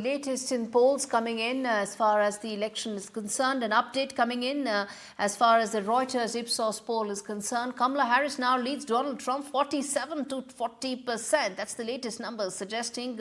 Latest in polls coming in as far as the election is concerned. An update coming in as far as the Reuters Ipsos poll is concerned. Kamala Harris now leads Donald Trump 47 to 40%. That's the latest numbers suggesting.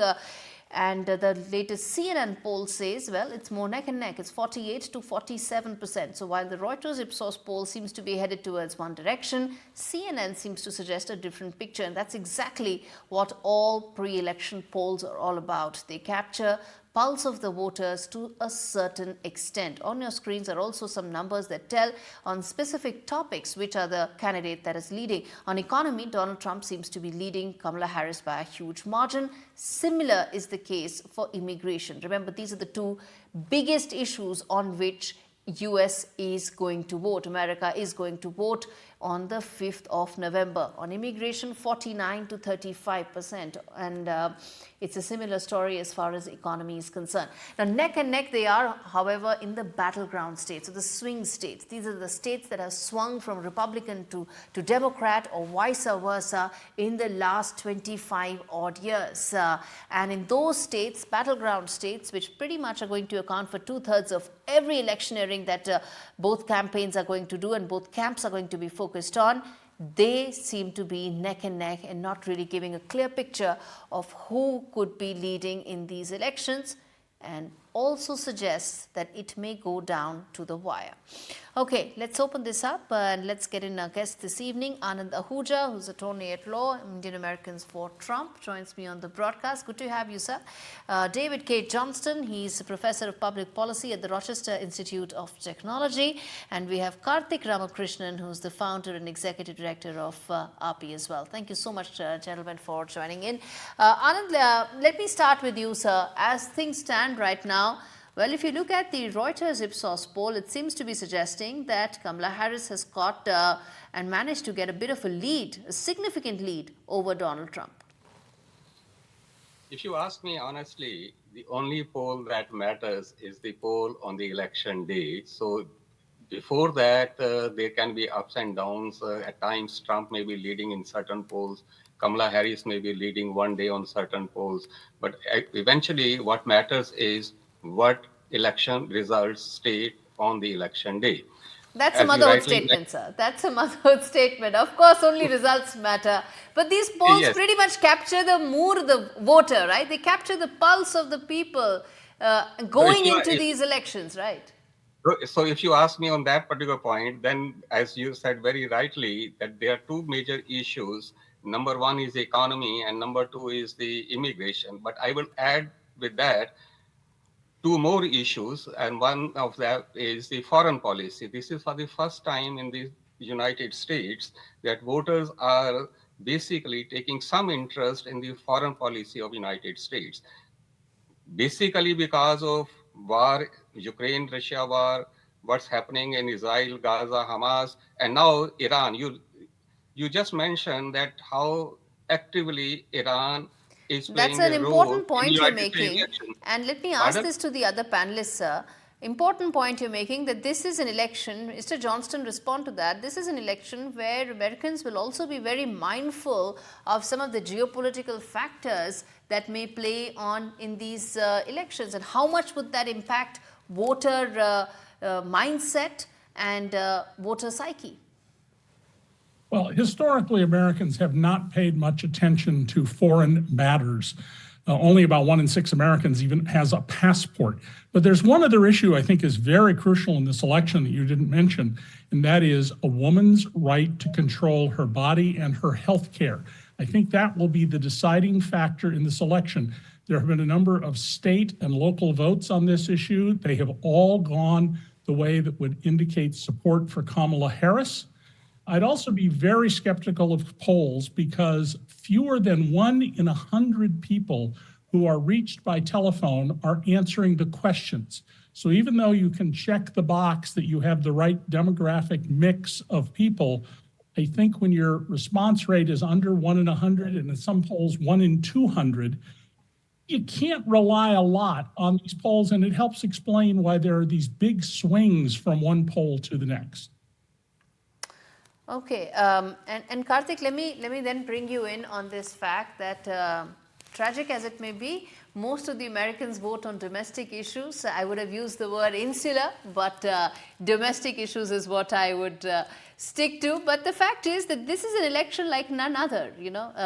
And the latest CNN poll says, well, it's more neck and neck. It's 48 to 47%. So while the Reuters Ipsos poll seems to be headed towards one direction, CNN seems to suggest a different picture. And that's exactly what all pre-election polls are all about. They capture pulse of the voters to a certain extent. On your screens are also some numbers that tell on specific topics which are the candidate that is leading. On economy, Donald Trump seems to be leading Kamala Harris by a huge margin. Similar is the case for immigration. Remember, these are the two biggest issues on which US is going to vote. America is going to vote on the 5th of November. On immigration, 49 to 35%. And it's a similar story as far as the economy is concerned. Now, neck and neck they are, however, in the battleground states, so the swing states. These are the states that have swung from Republican to Democrat or vice versa in the last 25 odd years. And in those states, battleground states, which pretty much are going to account for 2/3 of every electioneering that both campaigns are going to do and both camps are going to be focused on, they seem to be neck and neck and not really giving a clear picture of who could be leading in these elections, and also suggests that it may go down to the wire. Okay, let's open this up and let's get in our guest this evening. Anand Ahuja, who's attorney at law, Indian Americans for Trump, joins me on the broadcast. Good to have you, sir. David Cay Johnston, he's a professor of public policy at the Rochester Institute of Technology. And we have Karthick Ramakrishnan, who's the founder and executive director of AAPI as well. Thank you so much, gentlemen, for joining in. Anand, let me start with you, sir. As things stand right now, well, if you look at the Reuters Ipsos poll, it seems to be suggesting that Kamala Harris has got and managed to get a bit of a lead, a significant lead over Donald Trump. If you ask me honestly, the only poll that matters is the poll on the election day. So before that, there can be ups and downs. At times, Trump may be leading in certain polls. Kamala Harris may be leading one day on certain polls. But eventually, what matters is what election results state on the election day. That's a motherhood statement, sir. That's a motherhood statement. Of course, only results matter. But these polls pretty much capture the mood of the voter, right? They capture the pulse of the people going into these elections, right? So if you ask me on that particular point, then as you said very rightly, that there are two major issues. Number one is the economy and number two is the immigration. But I will add with that two more issues, and one of that is the foreign policy. This is for the first time in the United States that voters are basically taking some interest in the foreign policy of the United States. Basically because of war, Ukraine-Russia war, what's happening in Israel, Gaza, Hamas, and now Iran. You just mentioned that how actively Iran that's an important point you're making. And let me ask this to the other panelists, sir. Important point you're making, that this is an election, Mr. Johnston, respond to that. This is an election where Americans will also be very mindful of some of the geopolitical factors that may play on in these elections. And how much would that impact voter mindset and voter psyche? Well, historically, Americans have not paid much attention to foreign matters. Only about 1 in 6 Americans even has a passport. But there's one other issue I think is very crucial in this election that you didn't mention, and that is a woman's right to control her body and her health care. I think that will be the deciding factor in this election. There have been a number of state and local votes on this issue. They have all gone the way that would indicate support for Kamala Harris. I'd also be very skeptical of polls because fewer than 1 in 100 people who are reached by telephone are answering the questions. So even though you can check the box that you have the right demographic mix of people, I think when your response rate is under 1 in 100 and in some polls 1 in 200, you can't rely a lot on these polls, and it helps explain why there are these big swings from one poll to the next. Okay, and Karthik, let me then bring you in on this fact that tragic as it may be, most of the Americans vote on domestic issues. I would have used the word insular, but domestic issues is what I would stick to. But the fact is that this is an election like none other,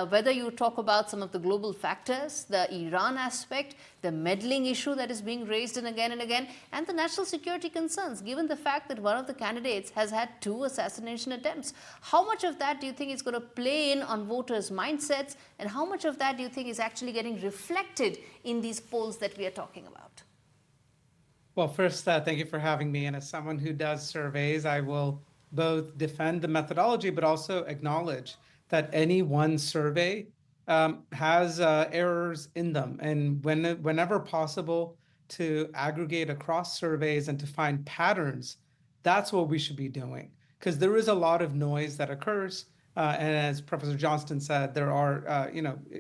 whether you talk about some of the global factors, the Iran aspect, the meddling issue that is being raised and again, and the national security concerns, given the fact that one of the candidates has had 2 assassination attempts. How much of that do you think is going to play in on voters' mindsets, and how much of that do you think is actually getting reflected in these polls that we are talking about? Well, first, thank you for having me. And as someone who does surveys, I will both defend the methodology, but also acknowledge that any one survey has errors in them. And whenever possible, to aggregate across surveys and to find patterns, that's what we should be doing. Because there is a lot of noise that occurs. And as Professor Johnston said, there are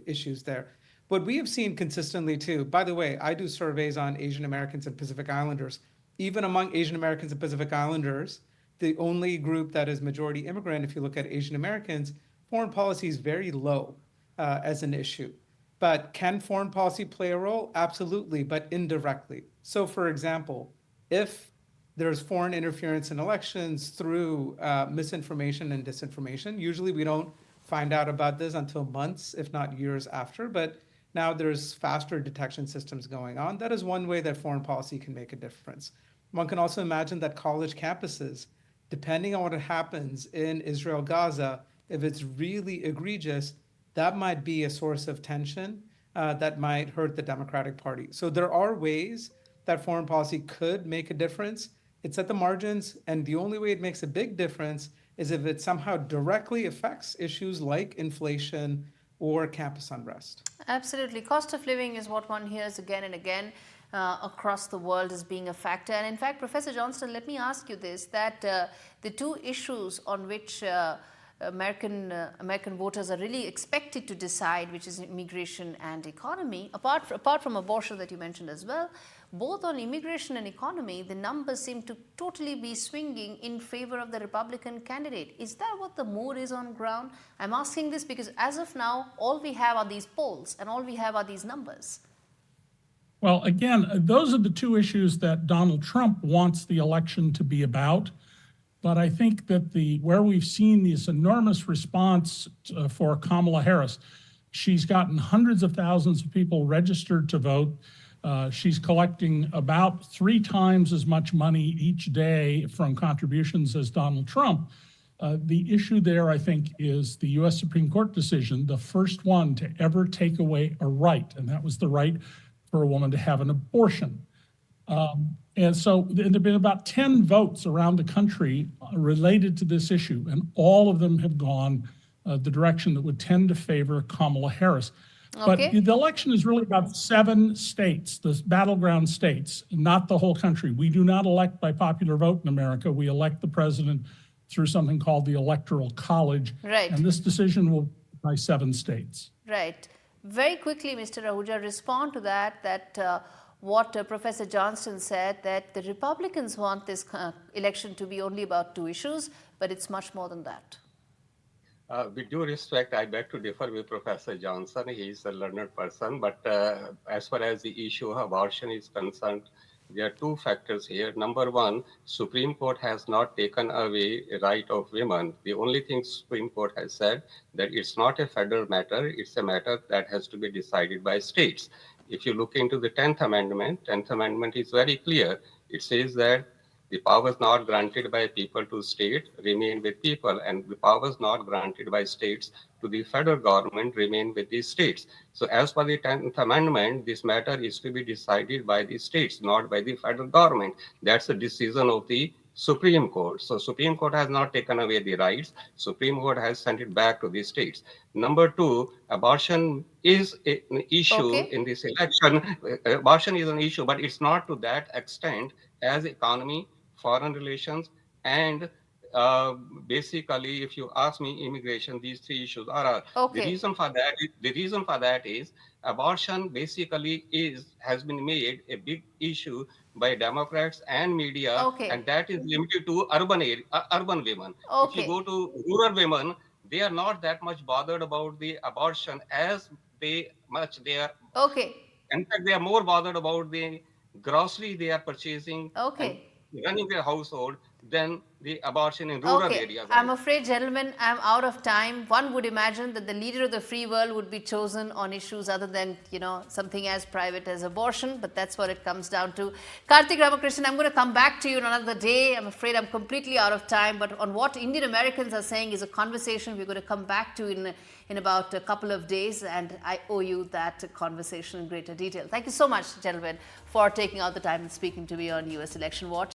issues there. What we have seen consistently too, by the way, I do surveys on Asian Americans and Pacific Islanders. Even among Asian Americans and Pacific Islanders, the only group that is majority immigrant, if you look at Asian Americans, foreign policy is very low as an issue. But can foreign policy play a role? Absolutely, but indirectly. So for example, if there's foreign interference in elections through misinformation and disinformation, usually we don't find out about this until months, if not years after, but now there's faster detection systems going on. That is one way that foreign policy can make a difference. One can also imagine that college campuses, depending on what happens in Israel, Gaza, if it's really egregious, that might be a source of tension that might hurt the Democratic Party. So there are ways that foreign policy could make a difference. It's at the margins, and the only way it makes a big difference is if it somehow directly affects issues like inflation or campus unrest. Absolutely. Cost of living is what one hears again and again across the world as being a factor. And in fact, Professor Johnston, let me ask you this, that the 2 issues on which American voters are really expected to decide, which is immigration and economy, apart from abortion that you mentioned as well, both on immigration and economy, the numbers seem to totally be swinging in favor of the Republican candidate. Is that what the mood is on ground? I'm asking this because as of now, all we have are these polls and all we have are these numbers. Well, again, those are the 2 issues that Donald Trump wants the election to be about. But I think that where we've seen this enormous response for Kamala Harris, she's gotten hundreds of thousands of people registered to vote. She's collecting about 3 times as much money each day from contributions as Donald Trump. The issue there, I think, is the U.S. Supreme Court decision, the first one to ever take away a right, and that was the right for a woman to have an abortion. And so there have been about 10 votes around the country related to this issue, and all of them have gone the direction that would tend to favor Kamala Harris. Okay. But the election is really about 7 states, the battleground states, not the whole country. We do not elect by popular vote in America. We elect the president through something called the Electoral College. Right. And this decision will be by 7 states. Right. Very quickly, Mr. Ahuja, respond to that what Professor Johnston said, that the Republicans want this election to be only about 2 issues, but it's much more than that. With due respect, I beg to differ with Professor Johnson. He is a learned person, but as far as the issue of abortion is concerned, there are 2 factors here. Number 1, Supreme Court has not taken away the right of women. The only thing Supreme Court has said that it's not a federal matter, it's a matter that has to be decided by states. If you look into the 10th Amendment is very clear. It says that the powers not granted by people to state remain with people, and the powers not granted by states to the federal government remain with the states. So as per the 10th Amendment, this matter is to be decided by the states, not by the federal government. That's a decision of the Supreme Court. So Supreme Court has not taken away the rights. Supreme Court has sent it back to the states. Number 2, abortion is an issue in this election. Abortion is an issue, but it's not to that extent as economy, foreign relations, and basically, if you ask me, immigration. These 3 issues are. The reason for that is abortion basically has been made a big issue by Democrats and media, and that is limited to urban women. If you go to rural women, they are not that much bothered about the abortion as they are In fact, they are more bothered about the grocery they are purchasing Okay. and running their household than the abortion in rural Okay, areas. I'm afraid, gentlemen, I'm out of time. One would imagine that the leader of the free world would be chosen on issues other than, something as private as abortion, but that's what it comes down to. Karthick Ramakrishnan, I'm going to come back to you in another day. I'm afraid I'm completely out of time, but on what Indian Americans are saying is a conversation we're going to come back to in about a couple of days, and I owe you that conversation in greater detail. Thank you so much, gentlemen, for taking out the time and speaking to me on US Election Watch.